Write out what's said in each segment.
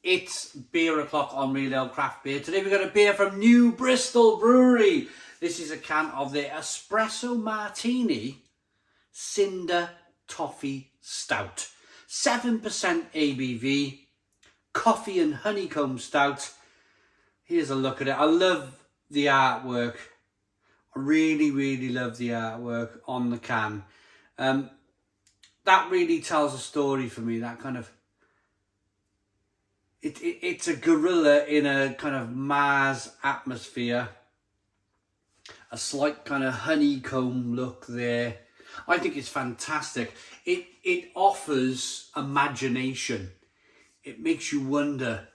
It's beer o'clock on Real Ale Craft Beer. Today we've got a beer from New Bristol Brewery. This is a can of the Espresso Martini Cinder Toffee Stout. 7% ABV, coffee and honeycomb stout. Here's a look at it. I love the artwork. I really love the artwork on the can. That really tells a story for me. That kind of it's a gorilla in a kind of Mars atmosphere. A slight kind of honeycomb look there. I think it's fantastic. It offers imagination. It makes you wonder,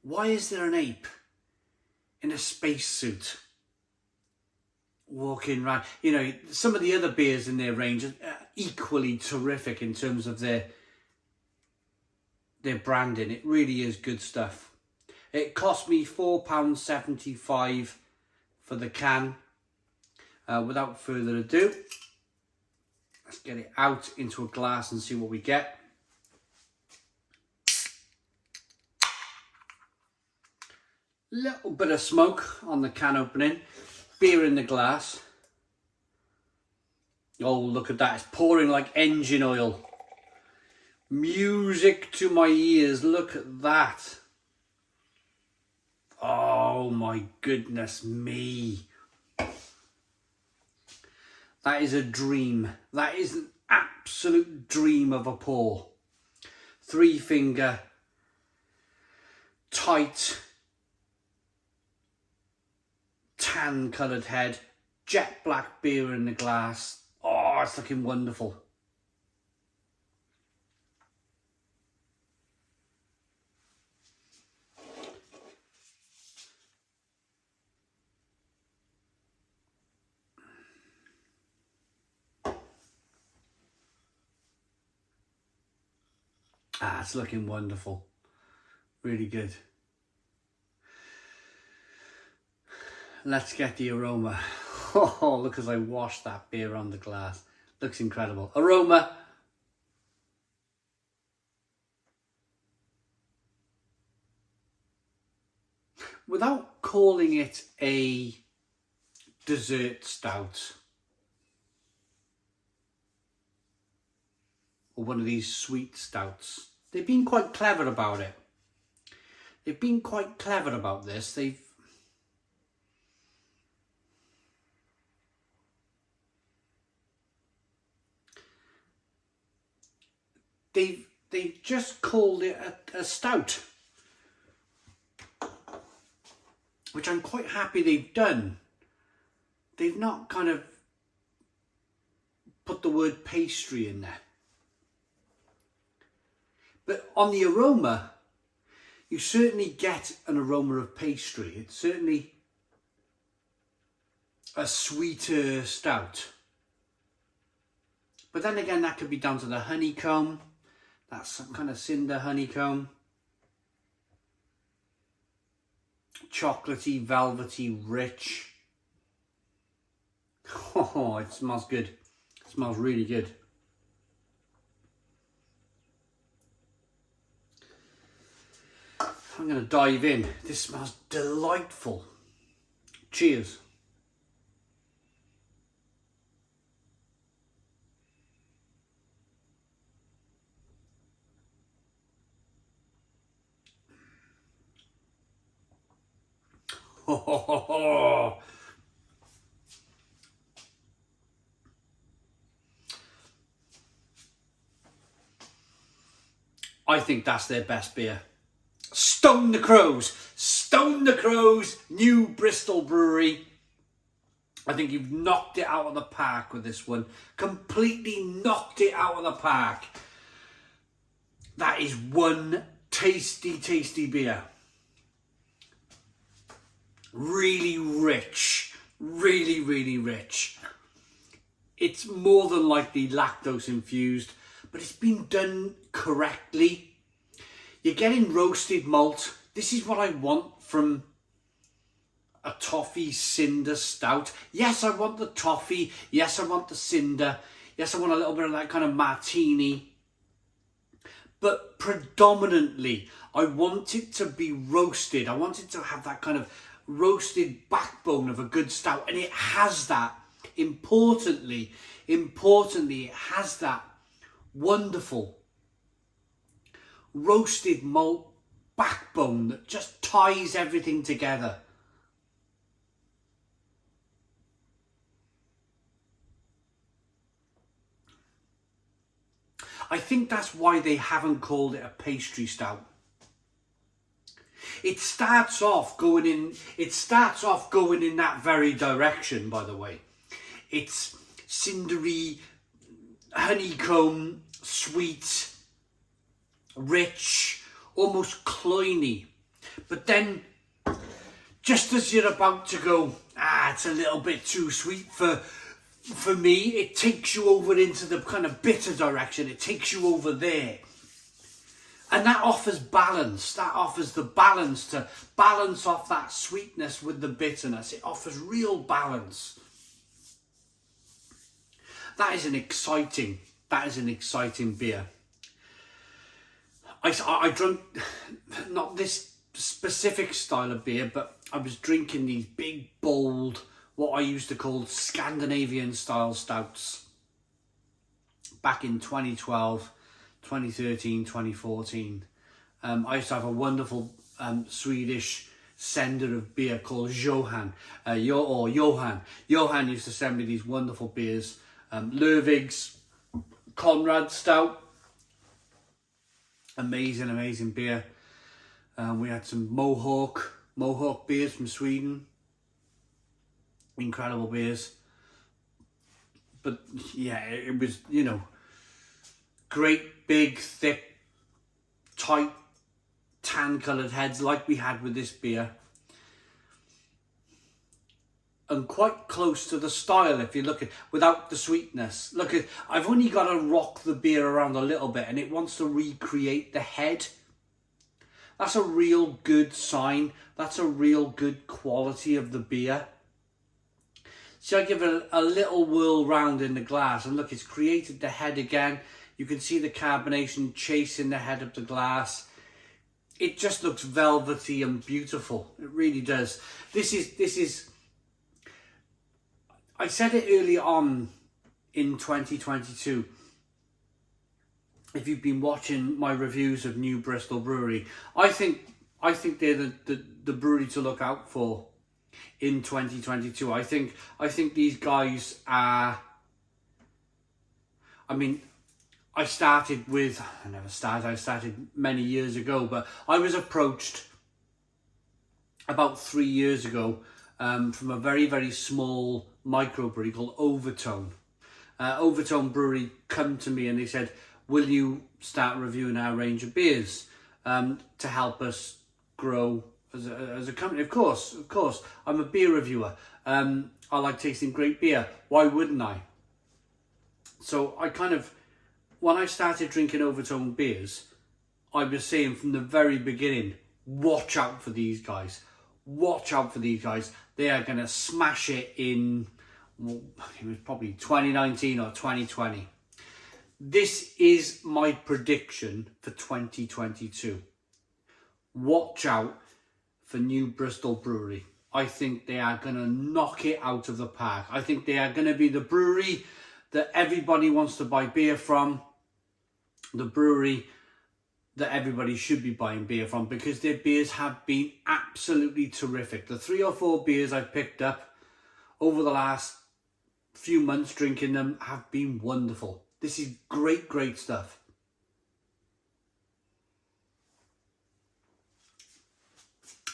why is there an ape in a spacesuit walking around? You know, some of the other beers in their range are equally terrific in terms of their branding. It really is good stuff. It cost me £4.75 for the can. Without further ado, let's get it out into a glass and see what we get. Little bit of smoke on the can opening. Beer in the glass. Oh, look at that. It's pouring like engine oil. Music to my ears. Look at that. Oh my goodness me. That is a dream. That is an absolute dream of a pour. 3-finger, tight, tan coloured head, jet black beer in the glass. Oh, it's looking wonderful. It's looking wonderful. Really good. Let's get the aroma. Oh, look as I wash that beer on the glass. Looks incredible. Aroma. Without calling it a dessert stout or one of these sweet stouts, they've been quite clever about it. They've been quite clever about this. They've just called it a stout, which I'm quite happy they've done. They've not kind of put the word pastry in there. But on the aroma, you certainly get an aroma of pastry. It's certainly a sweeter stout. But then again, that could be down to the honeycomb. That's some kind of cinder honeycomb. Chocolatey, velvety, rich. Oh, it smells good. It smells really good. I'm going to dive in. This smells delightful. Cheers. Oh. I think that's their best beer. Stone the Crows. Stone the Crows, New Bristol Brewery. I think you've knocked it out of the park with this one. Completely knocked it out of the park. That is one tasty beer. Really rich. Really rich. It's more than likely lactose infused, but it's been done correctly. You're getting roasted malt. This is what I want from a toffee cinder stout. Yes, I want the toffee. Yes, I want the cinder. Yes, I want a little bit of that kind of martini. but predominantly I want it to be roasted. I want it to have that kind of roasted backbone of a good stout, and it has that. Importantly, it has that wonderful roasted malt backbone that just ties everything together. I think that's why they haven't called it a pastry stout. It starts off going in that very direction, by the way. It's cindery, honeycomb, sweet, rich, almost cloyny. But then, just as you're about to go, it's a little bit too sweet for me, it takes you over into the kind of bitter direction. It takes you over there. And that offers balance. That offers the balance to balance off that sweetness with the bitterness. It offers real balance. That is an exciting beer. I drank, not this specific style of beer, but I was drinking these big, bold, what I used to call Scandinavian style stouts back in 2012, 2013, 2014. I used to have a wonderful Swedish sender of beer called Johan. Johan used to send me these wonderful beers. Lervig's Conrad Stout. Amazing beer. We had some Mohawk beers from Sweden. Incredible beers. But yeah, it was, great, big, thick, tight, tan coloured heads like we had with this beer. And quite close to the style if you look at, without the sweetness. Look at, I've only got to rock the beer around a little bit and it wants to recreate the head. That's a real good sign. That's a real good quality of the beer. So I give it a little whirl round in the glass and look, it's created the head again. You can see the carbonation chasing the head of the glass. It just looks velvety and beautiful. It really does. This is, I said it early on in 2022. If you've been watching my reviews of New Bristol Brewery, I think they're the brewery to look out for in 2022. I think these guys are, I started many years ago, but I was approached about 3 years ago from a very, very small microbrewery called Overtone. Overtone Brewery come to me and they said, will you start reviewing our range of beers to help us grow as a company? Of course, I'm a beer reviewer. I like tasting great beer. Why wouldn't I? So when I started drinking Overtone beers, I was saying from the very beginning, watch out for these guys. Watch out for these guys. They are going to smash it in, it was probably 2019 or 2020. This is my prediction for 2022. Watch out for New Bristol Brewery. I think they are going to knock it out of the park. I think they are going to be the brewery that everybody wants to buy beer from. The brewery that everybody should be buying beer from, because their beers have been absolutely terrific. The 3 or 4 beers I've picked up over the last few months drinking them have been wonderful. This is great stuff.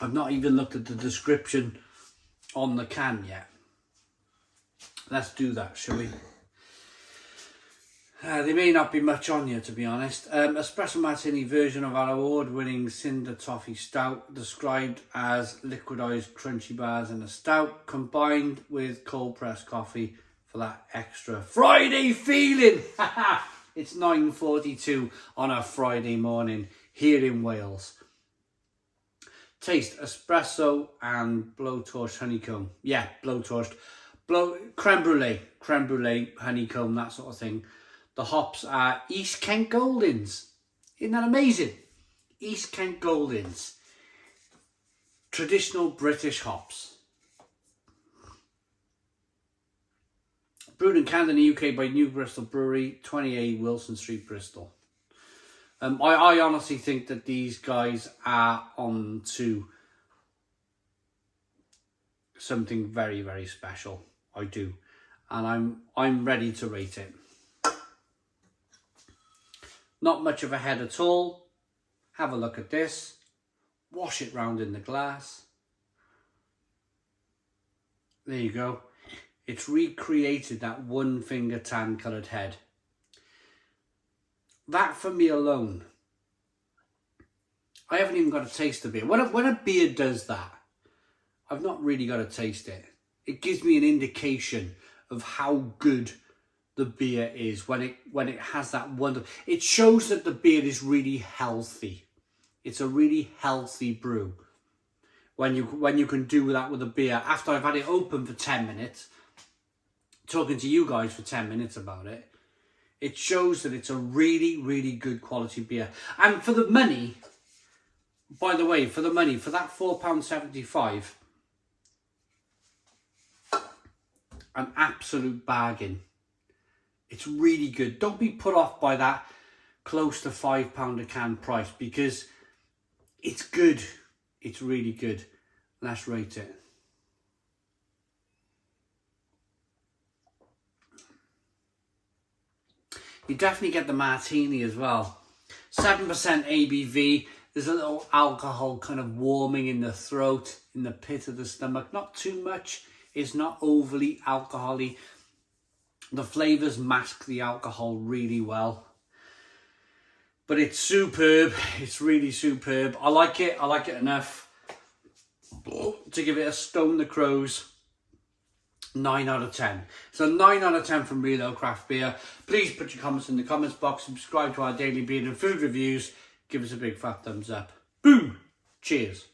I've not even looked at the description on the can yet. Let's do that, shall we? There may not be much on here, to be honest. Espresso Martini version of our award-winning Cinder Toffee Stout, described as liquidized crunchy bars in a stout, combined with cold-pressed coffee for that extra Friday feeling. It's 9:42 on a Friday morning here in Wales. Taste espresso and blowtorch honeycomb. Yeah, blowtorched. Creme brulee, honeycomb, that sort of thing. The hops are East Kent Goldings. Isn't that amazing? East Kent Goldings. Traditional British hops. Brewed and canned in the UK by New Bristol Brewery, 28 Wilson Street, Bristol. I honestly think that these guys are on to something very, very special. I do. And I'm ready to rate it. Not much of a head at all. Have a look at this. Wash it round in the glass. There you go. It's recreated that one finger tan coloured head. That for me alone. I haven't even got to taste the beer. When a beer does that, I've not really got to taste it. It gives me an indication of how good the beer is when it has that wonder. It shows that the beer is really healthy. It's a really healthy brew. When you can do that with a beer after I've had it open for 10 minutes, talking to you guys for 10 minutes about it, it shows that it's a really, really good quality beer. And for the money, by the way, for that £4.75, an absolute bargain. It's really good. Don't be put off by that close to £5 a can price, because it's good. It's really good. Let's rate it. You definitely get the martini as well. 7% ABV. There's a little alcohol kind of warming in the throat, in the pit of the stomach. Not too much. It's not overly alcohol-y. The flavours mask the alcohol really well. But it's superb. It's really superb. I like it. I like it enough to give it a Stone the Crows 9 out of 10. So 9 out of 10 from Real Craft Beer. Please put your comments in the comments box. Subscribe to our daily beer and food reviews. Give us a big fat thumbs up. Boom. Cheers.